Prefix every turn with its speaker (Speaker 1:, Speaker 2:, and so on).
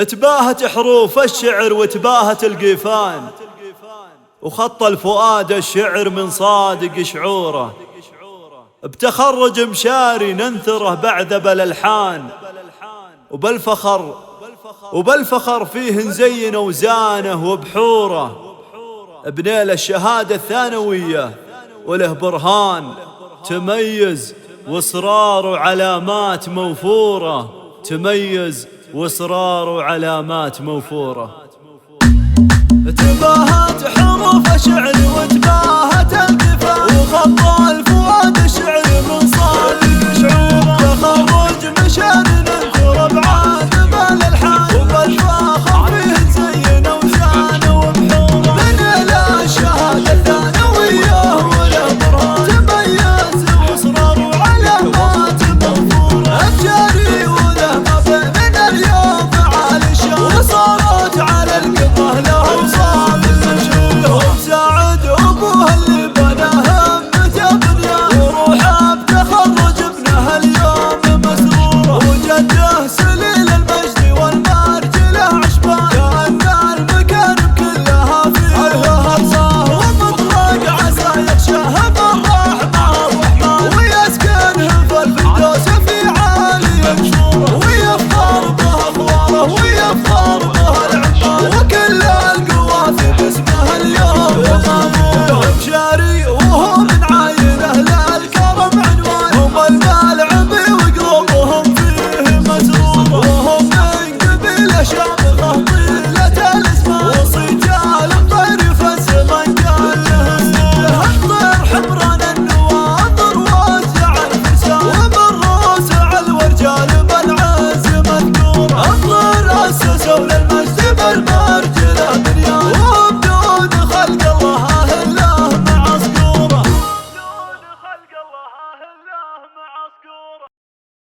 Speaker 1: تباهت حروف الشعر وتباهت القيفان، وخط الفؤاد الشعر من صادق شعوره، بتخرج مشاري ننثره بعذب الألحان، وبالفخر فيه نزين وزانه وبحوره، بنيل الشهادة الثانوية وله برهان، تميز واصرار وعلامات موفورة، تميز واصرار وعلامات موفورة.
Speaker 2: تباهت حروف الشعر وتباهت القفا، وخط الفؤاد الشعر من صادق شعوره، تخرج مشان ننثر بعذب الألحان، وبالفخر فيه نزين وزانه وبحوره، بنيل الشهادة الثانوية وله برهان، تميز واصرار وعلامات موفورة، الجاري وله مبع من اليوم عالي الشان، وصارت على القطه له وصال المشهور، ومساعد ابوه اللي بناه همته بنيان، وروحه بتخرج ابنه اليوم مسروره، وجده سليل المجد والمرجله عشبان، كأن المكان كلها فيه ارصاه، ومطلق عسى يخشاه بالرحمن، ويسكنه في الفردوس في عالي مشهوره، ويفخر به اخواره ويفخر به العمال، وكل القوافي باسمه اليوم يقامون، مشاري وهو من عاينه للكرم عنوان، هم الملعب وقلوبهم فيه مسروره، وهم من قبيله شامخه طيله الاسمان، وصجال الطير في الزمن كان له سنوره، الطير حمران النواظر وزع الفرسان، وبالروس على الورجال بالعز مذكوره، الطير اسسوا للمجد بالمرجله بنيان،